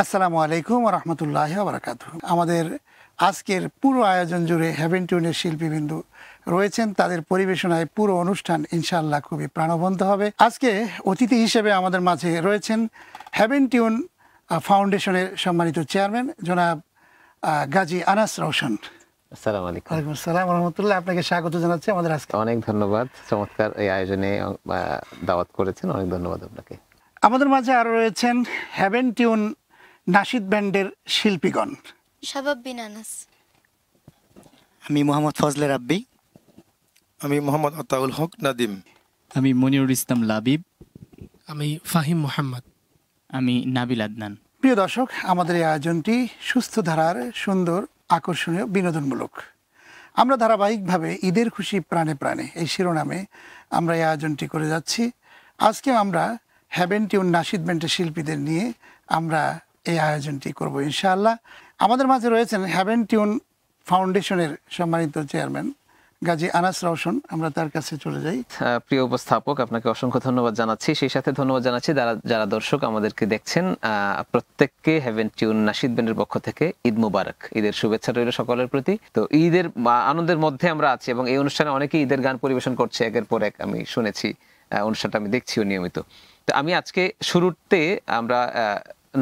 আসসালামু আলাইকুম ওয়া রাহমাতুল্লাহি ওয়া বারাকাতুহু। আমাদের আজকের পুরো আয়োজন জুড়ে হেভেন টিউনের শিল্পীবৃন্দ রয়েছেন, তাদের পরিবেশনায় পুরো অনুষ্ঠান ইনশাআল্লাহ খুবই প্রাণবন্ত হবে। আজকে অতিথি হিসেবে আমাদের মাঝে রয়েছেন হেভেন টিউন ফাউন্ডেশনের সম্মানিত চেয়ারম্যান জনাব গাজী আনাস রওশন। আসসালামু আলাইকুম। ওয়ালাইকুম আসসালাম ওয়া রাহমাতুল্লাহ। আপনাকে স্বাগত জানাচ্ছি আমাদের আজকে। অনেক ধন্যবাদ, চমৎকার এই আয়োজনে দাওয়াত করেছেন, অনেক ধন্যবাদ আপনাকে। আমাদের মাঝে আরো রয়েছেন হেভেন টিউন নাশিদ ব্যান্ডের শিল্পীগণ। শাবাব বিন আনাস। আমি মোহাম্মদ ফজলে রাব্বি। আমি মোহাম্মদ আতাউল হক নাদিম। আমি মনিরুল ইসলাম লাবিব। আমি ফাহিম মোহাম্মদ। আমি নাবিল আদনান। প্রিয় দর্শক, আমাদের এই আয়োজনটি সুস্থ ধারার, সুন্দর, আকর্ষণীয়, বিনোদনমূলক। আমরা ধারাবাহিকভাবে ঈদের খুশি প্রাণে প্রাণে এই শিরোনামে আমরা এই আয়োজনটি করে যাচ্ছি। আজকে আমরা হেভেন টিউন নাশিদ ব্যান্ডের শিল্পীদের নিয়ে আমরা এই আয়োজনটি করব ইনশাআল্লাহ। আমাদের মাঝে রয়েছেন হেভেন টিউন ফাউন্ডেশনের সম্মানিত চেয়ারম্যান গাজী আনাস রওশন। আমরা তার কাছে চলে যাই। প্রিয় উপস্থাপক, আপনাকে অসংখ্য ধন্যবাদ জানাচ্ছি। সেই সাথে ধন্যবাদ জানাচ্ছি যারা দর্শক আমাদেরকে দেখছেন, প্রত্যেককে হেভেন টিউন নাশিদ ব্যান্ডের পক্ষ থেকে ঈদ মুবারক, ঈদের শুভেচ্ছা রইল সকলের প্রতি। তো ঈদের আনন্দের মধ্যে আমরা আছি এবং এই অনুষ্ঠানে অনেকেই ঈদের গান পরিবেশন করছে একের পর এক। আমি শুনেছি, অনুষ্ঠানটা আমি দেখছিও নিয়মিত। তো আমি আজকে শুরুতে আমরা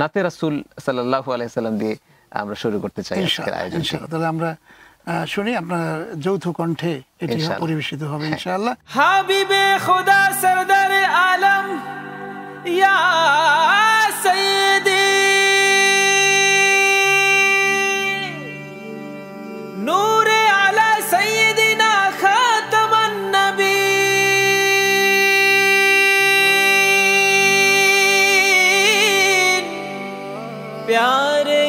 নাতে রাসূল সাল্লাল্লাহু আলাইহি সাল্লাম দিয়ে আমরা শুরু করতে চাই আজকের আয়োজন। তাহলে আমরা শুনি, আপনার যৌথ কণ্ঠে এটি পরিবেশিত হবে ইনশাআল্লাহ। হাবিবে খোদা সরদার আলম ইয়া সাইয়্যিদি নূরে আলা সাইয়্যিদিনা খাতামান নবীন প্যারে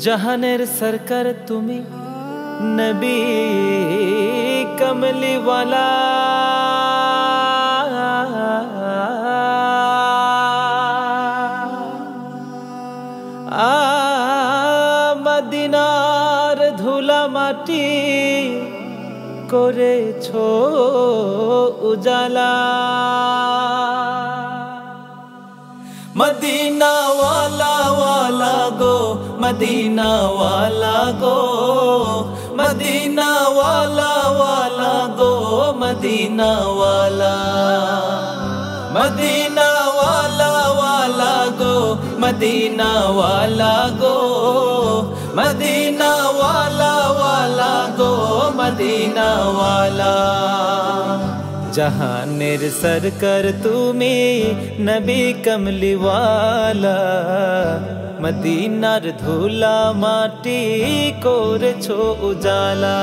জাহানের সরকার তুমি নবী কমলি ওয়ালা মদিনার ধুলা মাটি করেছো উজালা মদিনা ওয়ালা ওয়ালা গো মদিনা ওয়ালা গো মদিনা ওয়ালা ওয়ালা গো মদিনা ওয়ালা মদিনা ওয়ালা ওয়ালা গো মদিনা ওয়ালা গো মদিনা ওয়ালা ওয়ালা গো মদিনা ওয়ালা জাহানের সরকার তুমি নবী কমলি ওয়ালা মদিনার ধুলা মাটি করেছো উজালা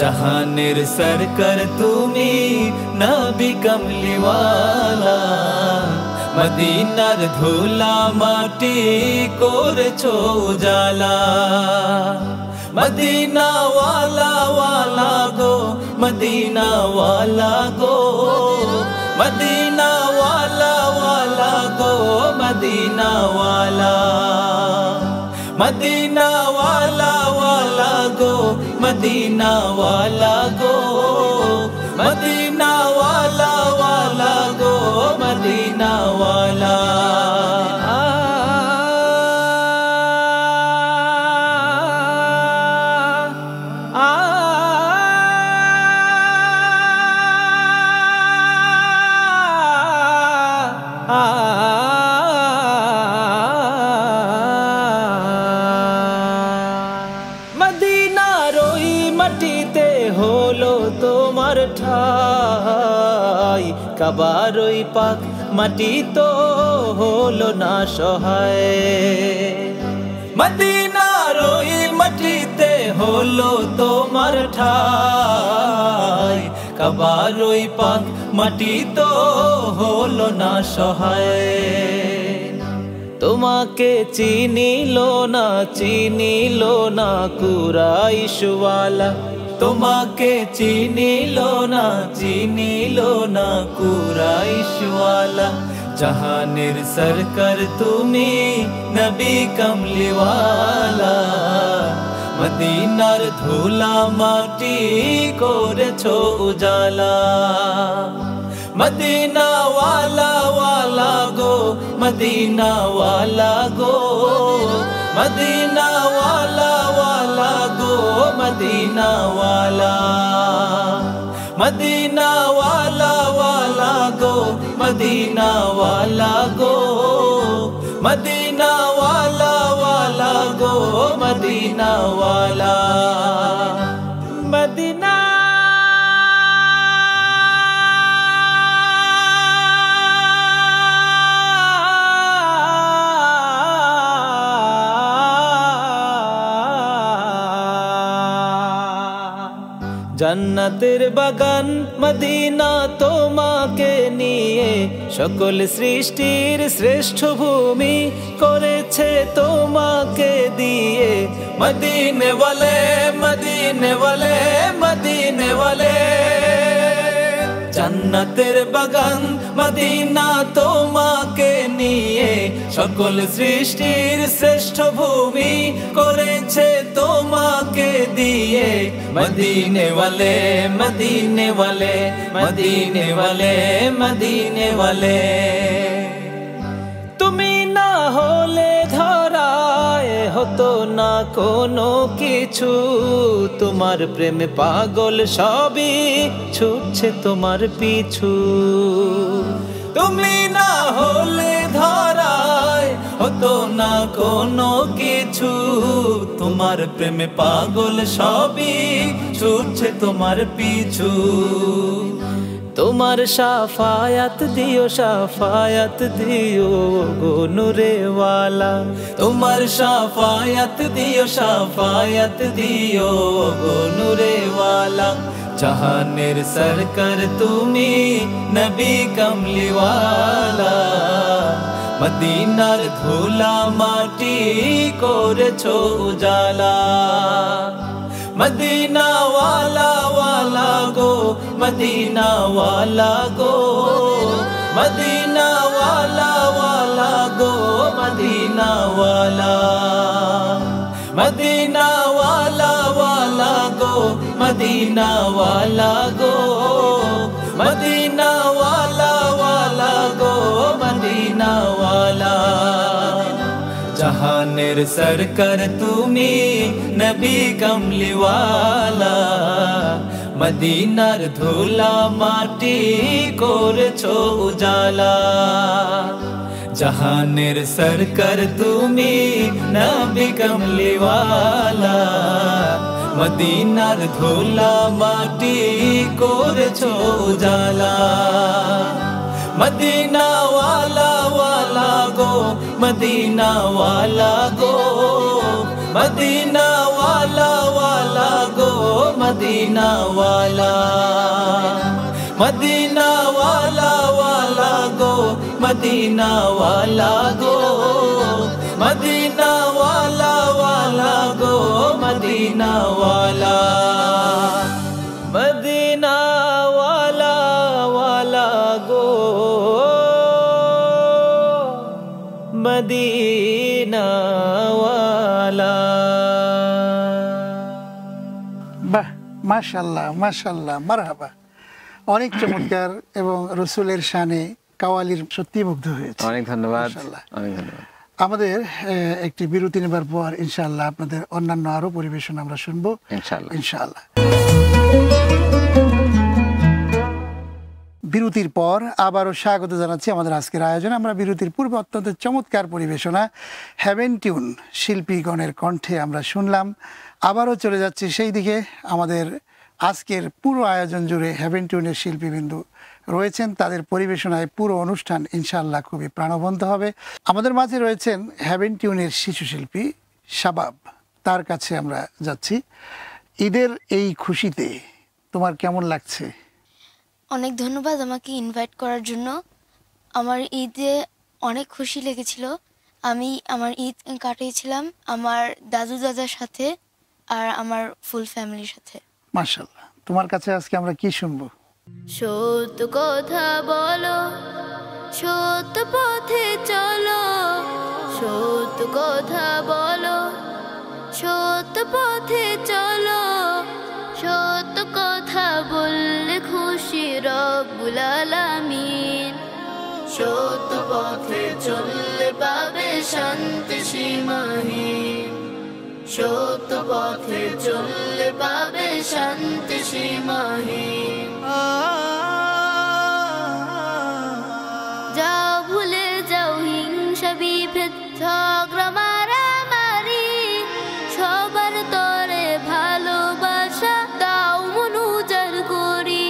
জাহানের সরকার তুমি নবী কমলি ওয়ালা মদিনার ধুলা মাটি করেছো উজালা মদিনা ওয়ালা ওয়ালা গো মদিনা ওয়ালা গো মদিনা ওয়ালা ওয়ালা গো মদিনা ওয়ালা মদিনা ওয়ালা ওয়ালা গো মদিনা ওয়ালা গো মদিনা ওয়ালা ওয়ালা গো মদিনা ওয়ালা মদিনার ওই মাটিতে হলো তোমার ঠাই, কাবার ওই পাক মাটি তো হলো না সহায়। মদিনার ওই মাটিতে হলো তোমার ঠাই, কাবার ওই পাক মাটি তো হলো না সহায়। তোমাকে চিনিল না কুরাইশওয়ালা, তোমাকে চিনিল না কুরাইশওয়ালা। জাহানের সরকার তুমি নবী কমলিওয়ালা, মদিনার ধুলা মাটি করেছো উজালা। মদিনা ওয়ালা ওয়ালা গো, মদিনা ওয়ালা গো, মদিনা ওয়ালা ওয়ালা গো, মদিনা ওয়ালা। মদিনা ওয়ালা ওয়ালা গো, মদিনা ওয়ালা গো, মদিনা ওয়ালা ওয়ালা গো, মদিনা ওয়ালা। মদিনা জান্নাতের বাগান মদিনা তোমাকে নিয়ে, সকল সৃষ্টির শ্রেষ্ঠ ভূমি করেছে তোমাকে দিয়ে। মদিনে ওয়ালে, মদিনে ওয়ালে, মদিনে ওয়ালে। জান্নাতের বাগান মদিনা তোমাকে নিয়ে, সকল সৃষ্টির শ্রেষ্ঠ ভূমি করেছে তোমাকে দিয়ে। মদিনে ওয়ালে, মদিনে ওয়ালে, মদিনে ওয়ালে, মদিনে ওয়ালে। তুমি না হলে ধরায় হতো না কোনো কিছু, তোমার প্রেমে পাগল সবই ছুটছে তোমার পিছু। তুমি না হলে ধরায় হতো না কোনো কিছু, তোমার প্রেমে পাগল সবই ছুটছে তোমার পিছু। তোমার শাফায়াত দিও, শাফায়াত দিও গো নূরে ওয়ালা, তোমার শাফায়াত দিও, শাফায়াত দিও গো নূরে ওয়ালা। জাহানের সরকার তুমি নবী কমলিওয়ালা, মদিনার ধুলা মাটি করেছো উজালা। মদিনা ওয়ালা ওয়ালা গো, মদিনা ওয়ালা গো, মদিনা ওয়ালা ওয়ালা গো, মদিনা ওয়ালা। মদিনা ওয়ালা ওয়ালা গো, মদিনা ওয়ালা গো, মদিনা ওয়ালা ওয়ালা গো, মদিনা ওয়ালা। জাহানের সরকার তুমি নবী কমলিওয়ালা, মদিনার ধুলা মাটি করেছো উজালা। জাহানের সরকার তুমি নবী কমলিওয়ালা, মদিনার ধুলা মাটি করেছো উজালা। মদিনা ওয়ালা ওয়ালা গো, মদিনা ওয়ালা গো, মদিনা ওয়ালা ওয়ালা গো, মদিনা ওয়ালা। মদিনা ওয়ালা ওয়ালা গো, মদিনা ওয়ালা গো, মদিনা ওয়ালা ওয়ালা গো, মদিনা ওয়ালা। মদিনা ওয়ালা ওয়ালা গো, মদিনা ওয়ালা। বাহ, মাশাআল্লাহ মাশাআল্লাহ, মারহাবা। অনেক চমৎকার এবং রসুলের শানে কাওয়ালির সত্যি মুগ্ধ হয়েছে। অনেক ধন্যবাদ, মাশাআল্লাহ। অনেক ধন্যবাদ। আমাদের একটি বিরতি নেবার পর ইনশাআল্লাহ আপনাদের অন্যান্য আরো পরিবেশন আমরা শুনবো ইনশাআল্লাহ ইনশাআল্লাহ। বিরতির পর আবারও স্বাগত জানাচ্ছি আমাদের আজকের আয়োজনে। আমরা বিরতির পূর্বে অত্যন্ত চমৎকার পরিবেশনা হেভেন টিউন শিল্পীগণের কণ্ঠে আমরা শুনলাম। আবারও চলে যাচ্ছি সেই দিকে। আমাদের আজকের পুরো আয়োজন জুড়ে হেভেন টিউনের শিল্পীবৃন্দ রয়েছেন, তাদের পরিবেশনায় পুরো অনুষ্ঠান ইনশাআল্লাহ খুবই প্রাণবন্ত হবে। আমাদের মাঝে রয়েছেন হেভেন টিউনের শিশু শিল্পী শাবাব, তার কাছে আমরা যাচ্ছি। ঈদের এই খুশিতে তোমার কেমন লাগছে? অনেক ধন্যবাদ আমাকে ইনভাইট করার জন্য। আমার ঈদে অনেক খুশি লেগেছিল। আমি আমার ঈদ কাটিয়েছিলাম আমার দাদু দাদার সাথে আর আমার ফুল ফ্যামিলির সাথে। মাশাআল্লাহ, তোমার কাছে আজকে আমরা কি শুনবো? সত্য কথা বলো, সত্য পথে চলো, সত্য কথা বলো, সত্য পথে চলো, সত্য কথা বললে খুশি রব্বুল আলামিন। সত্য পথে চললে পাবে শান্তি সীমাহীন, সত্য পথে চললে পাবে শান্তি সীমাহীন। যাও ভুলে যাও হিংসা বিভেদ ঝগড়া মারামারি, সবার তরে ভালোবাসা দাও মন উজাড় করি।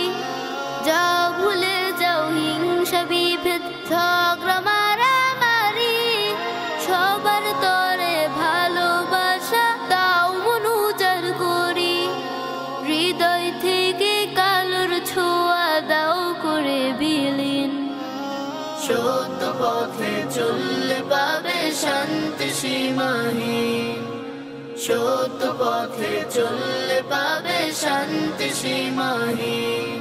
যাও ভুলে যাও হিংসা বিভেদ ঝগড়া মারামারি, সবার তরে ভালোবাসা দাও মন উজাড় করি। হৃদয় থেকে কালোর ছোঁয়া দাও করে বিলীন, সত্য পথে চললে পাবে শান্তি সীমাহীন, সত্য পথে চললে পাবে শান্তি সীমাহীন।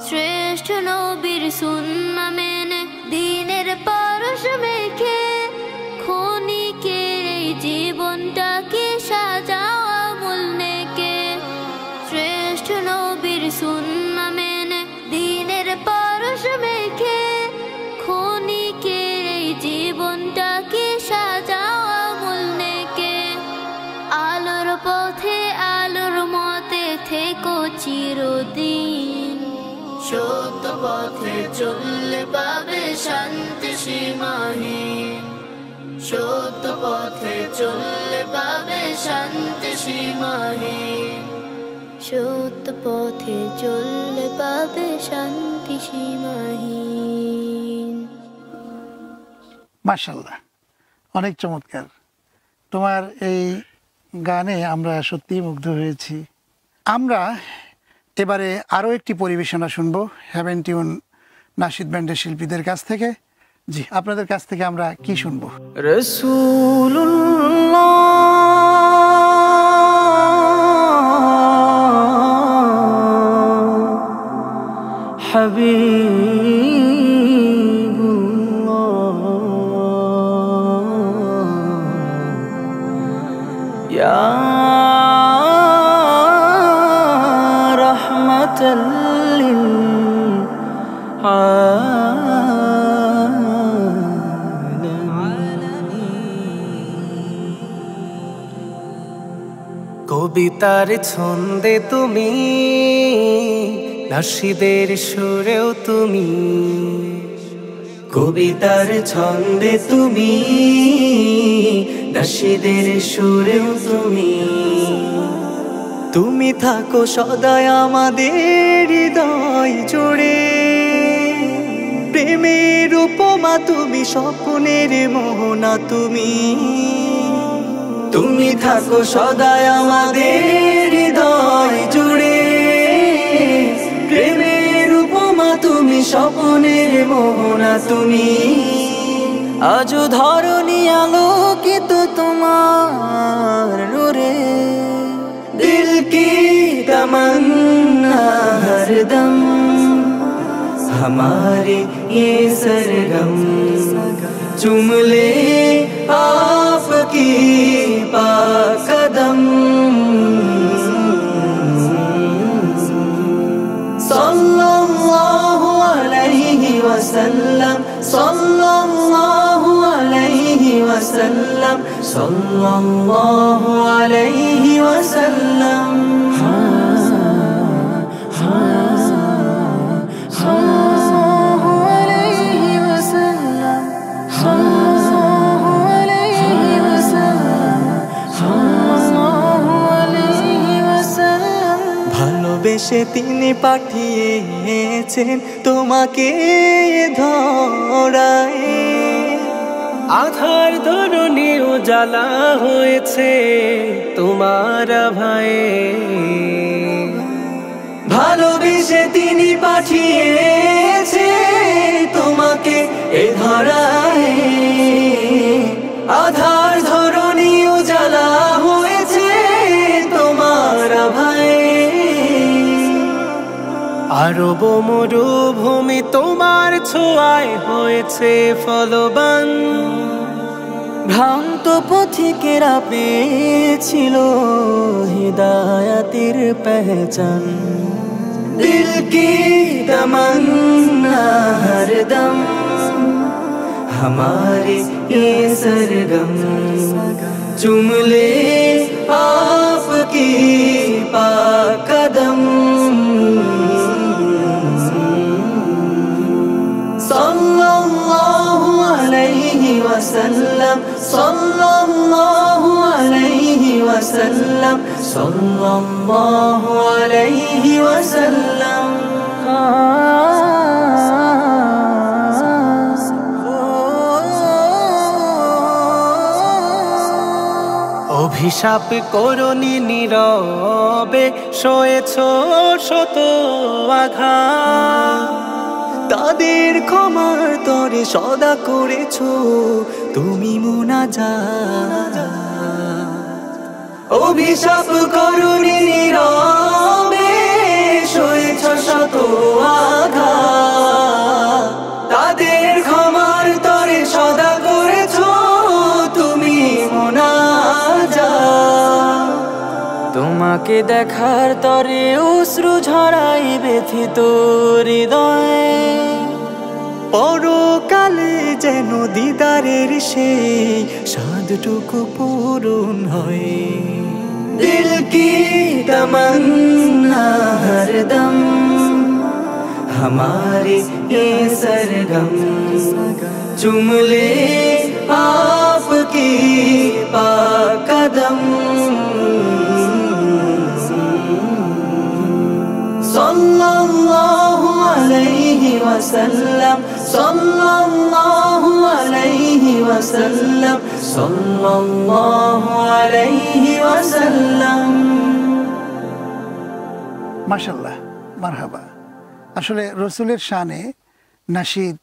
শ্রেষ্ঠ নবীর সুন্নাহ মেনে দ্বীনের পরশ মেখে ক্ষণিকের এই জীবনটাকে সাজাও আমল নেকে। শ্রেষ্ঠ নবীর সুন্নাহ মেনে দ্বীনের পরশ মেখে ক্ষণিকের এই জীবনটাকে সাজাও আমল নেকে। আলোর পথে আলোর মতে থেকো চিরদিন, সত্য পথে চললে পাবে শান্তি সীমাহীন, সত্য পথে চললে পাবে শান্তি সীমাহীন, সত্য পথে চললে পাবে শান্তি সীমাহীন। মাশাআল্লাহ, অনেক চমৎকার। তোমার এই গানে আমরা সত্যিই মুগ্ধ হয়েছি। আমরা এবারে আরও একটি পরিবেশনা শুনবো হেভেন টিউন নাশিদ ব্যান্ডের শিল্পীদের কাছ থেকে। জি, আপনাদের কাছ থেকে আমরা কি শুনবো? রাসূলুল্লাহ হাবিবুল্লাহ ইয়া রাহমাতাল লিল কবিতার ছন্দে তুমি, নাশিদের সুরেও তুমি, কবিতার ছন্দে তুমি, নাশিদের সুরেও তুমি। তুমি থাকো সদাই আমাদের হৃদয় জুড়ে, প্রেমের উপমা তুমি, স্বপ্নের মোহনা তুমি। তুমি থাকো সদাই আমাদের হৃদয় জুড়ে, প্রেমের উপমা তুমি, স্বপ্নের মোহনা তুমি। আজ ধরণী আলোকিত তোমার নূরে, দিল কি তমন্না হরদম हमारे ये सरगम, चुम ले आपकी पाक कदम। सल्लल्लाहु अलैहि वसल्लम, सल्लल्लाहु अलैहि वसल्लम, सल्लल्लाहु अलैहि वसल्लम। ভালোবেসে তিনি পাঠিয়েছেন তোমাকে ধরায়, আধার ধরণী উজালা হয়েছে তোমার ভাই। ভালোবেসে তিনি পাঠিয়েছে তোমাকে এ ধরায়, আধার ধরণী উজালা হয়েছে তোমার আভায়। আরব মরুভূমি তোমার ছোঁয়ায় হয়েছে ফলবান, ভ্রান্ত পথিকেরা পেয়েছিল হিদায়াতের পেহচান। দিল কি তমন্না হরদম हमारे ये सरगम, चुम ले आपकी पाक कदम। सल्लल्लाहु अलैहि वसल्लम, सल्लल्लाहु अलैहि वसल्लम, सल्लल्लाहु अलैहि वसल्लम। অভিশাপ করনি নীরবে সয়েছ শত আঘাত, তাদের ক্ষমার তরে সদা করেছ তুমি মুনাজাত। অভিশাপ করনি নীরবে সয়েছ শত আঘাত, তাদের ক্ষমার তরে সদা করেছ তুমি মুনাজাত। তোমাকে দেখার তরে অশ্রু ঝরাই ব্যথিত হৃদয়, পরকালে যেন দিদারের সেই সাধটুকু পূরণ হয়। দিল কি তমন্না হরদম हमारे ये सरगम, चुम ले आपकी पाक कदम। सल्लल्लाहु अलैहि वसल्लम, सल्लल्लाहु अलैहि वसल्लम, सल्लल्लाहु अलैहि वसल्लम। মাশাআল্লাহ, মারহাবা। আসলে রসুলের শানে নাশিদ,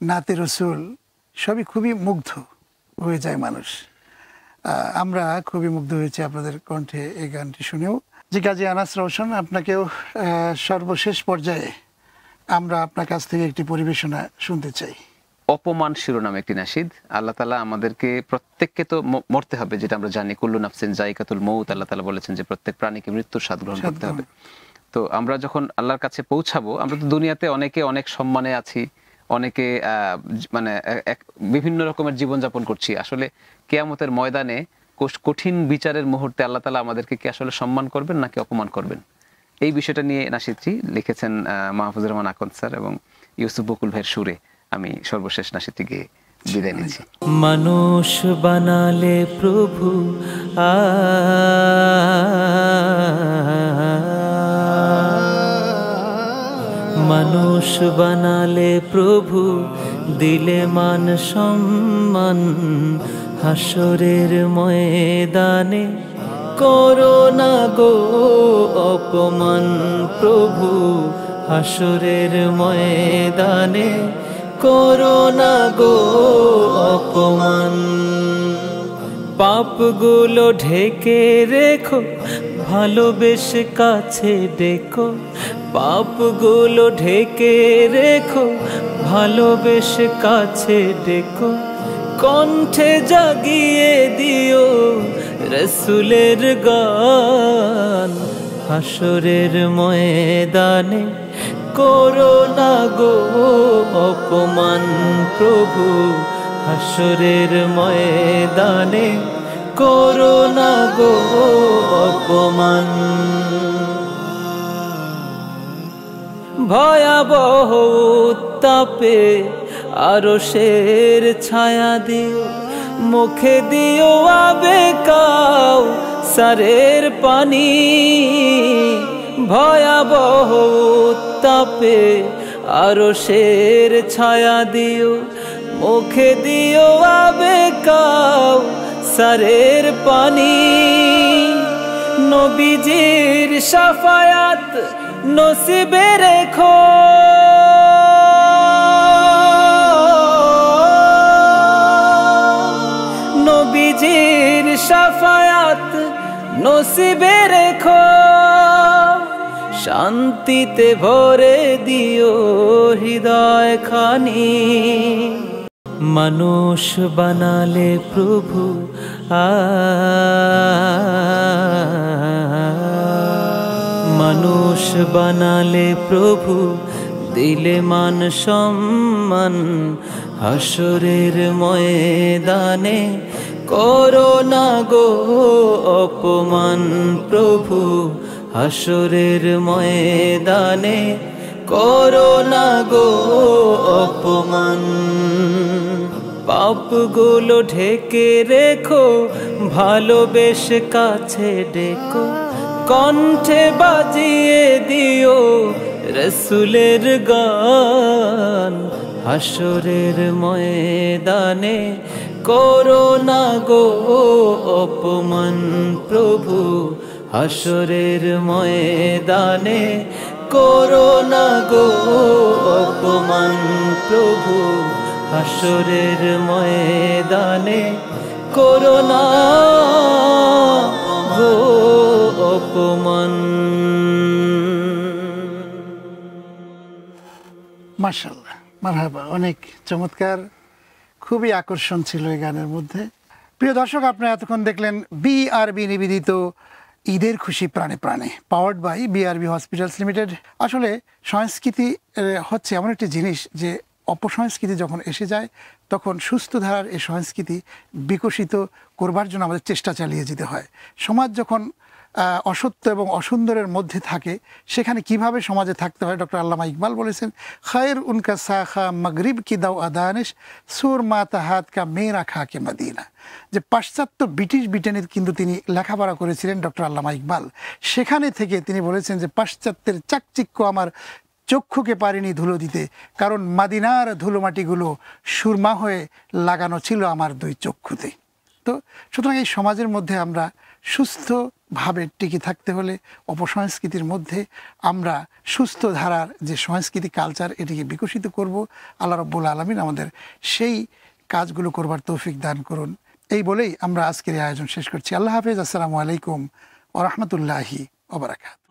নাতে রসুল সবই খুবই মুগ্ধ হয়ে যায় মানুষ। আমরা খুবই মুগ্ধ হয়েছি আপনাদের কণ্ঠে এই গানটি শুনেও। জি কাজী আনাস রওশন, আপনাকেও সর্বশেষ পর্যায়ে আমরা আপনার কাছ থেকে একটি পরিবেশনা শুনতে চাই। অপমান শিরোনামে একটি নাশিদ। আল্লাহ তাআলা আমাদেরকে প্রত্যেককে তো মরতে হবে, যেটা আমরা জানি, কুল্লু নাফসিন যায়কাতুল মউত। আল্লাহ তাআলা বলেছেন যে প্রত্যেক প্রাণীকে মৃত্যুর স্বাদ গ্রহণ করতে হবে। তো আমরা যখন আল্লাহর কাছে পৌঁছাবো, আমরা তো দুনিয়াতে অনেকে অনেক সম্মানে আছি, অনেকে মানে বিভিন্ন রকমের জীবনযাপন করছি। আসলে কিয়ামতের ময়দানে কঠিন বিচারের মুহূর্তে আল্লাহ তাআলা আমাদেরকে কি আসলে সম্মান করবেন নাকি অপমান করবেন, এই বিষয়টা নিয়ে নাশিদটি লিখেছেন মাহফুজুর রহমান আকন্দ স্যার এবং ইউসুফ বকুল ভাইয়ের সুরে। আমি সর্বশেষ নাশিদটি গিয়ে বিদায় নিচ্ছি। মানুষ বানালে প্রভু মানুষ বানালে প্রভু, দিলে মান সম্মান, হাসরের ময়দানে করো না গো অপমান প্রভু, হাসরের ময়দানে করো না গো অপমান। পাপগুলো ঢেকে রেখো, ভালোবেসে কাছে ডেকো, পাপগুলো ঢেকে রেখো, ভালোবেসে কাছে ডেকো, কণ্ঠে জাগিয়ে দিও রসুলের গান, হাসরের ময়দানে করো না গো অপমান প্রভু, হাসরের ময়দানে করো না গো অপমান। ভয়াবহ উত্তাপে আরশের ছায়া দিও, মুখে দিও আবেকাও সারের পানি। ভয়াবহ উত্তাপে আরশের ছায়া দিও, মুখে দিও আবেকাও সারের পানি। নবীজির শাফায়াত নসিবে রেখো, সাফায়াত নসিবে রেখো, শান্তিতে ভরে দিও হৃদয় খানি। মানুষ বানালে প্রভু মানুষ বানালে প্রভু, দিলে মান সম্মান, হাসরের ময়দানে করো না গো অপমান প্রভু, হাসরের ময়দানে করো না গো অপমান। পাপগুলো ঢেকে রেখো, ভালোবেসে কাছে ডেকো, কণ্ঠে বাজিয়ে দিও রসুলের গান, হাসরের ময়দানে করো না গো অপমান প্রভু, হাসরের ময়দানে করো না গো অপমান প্রভু, হাসরের ময়দানে করো না গো অপমান। মাশাআল্লাহ, মারহাবা, অনেক চমৎকার, খুবই আকর্ষণ ছিল এই গানের মধ্যে। প্রিয় দর্শক, আপনারা এতক্ষণ দেখলেন বিআরবি নিবেদিত ঈদের খুশি প্রাণে প্রাণে, powered by BRB hospitals limited. আসলে সংস্কৃতি হচ্ছে এমন একটি জিনিস যে অপসংস্কৃতি যখন এসে যায় তখন সুস্থ ধারার এই সংস্কৃতি বিকশিত করবার জন্য আমাদের চেষ্টা চালিয়ে যেতে হয়। সমাজ যখন অসত্য এবং অসুন্দরের মধ্যে থাকে, সেখানে কিভাবে সমাজে থাকতে হয় ডক্টর আল্লামা ইকবাল বলেছেন, খায়ের উনকা সাখা মগরিব কি দাও আদানিশ, সুর মা তাহাত কা মেরা খা কে মদিনা। যে পাশ্চাত্য ব্রিটিশদের কিন্তু তিনি লেখাপড়া করেছিলেন ডক্টর আল্লামা ইকবাল। সেখানে থেকে তিনি বলেছেন যে পাশ্চাত্যের চাকচিক্য আমার চক্ষুকে পারিনি ধুলো দিতে, কারণ মাদিনার ধুলোমাটিগুলো সুরমা হয়ে লাগানো ছিল আমার দুই চক্ষুতে। তো সুতরাং এই সমাজের মধ্যে আমরা সুস্থভাবে টিকে থাকতে হলে অপসংস্কৃতির মধ্যে আমরা সুস্থ ধারার যে সংস্কৃতি কালচার, এটিকে বিকশিত করব। আল্লাহ রাব্বুল আলামিন আমাদের সেই কাজগুলো করবার তৌফিক দান করুন। এই বলেই আমরা আজকের এই আয়োজন শেষ করছি। আল্লাহ হাফেজ। আসসালামু আলাইকুম ওয়া রাহমাতুল্লাহি ওয়া বারাকাতুহু।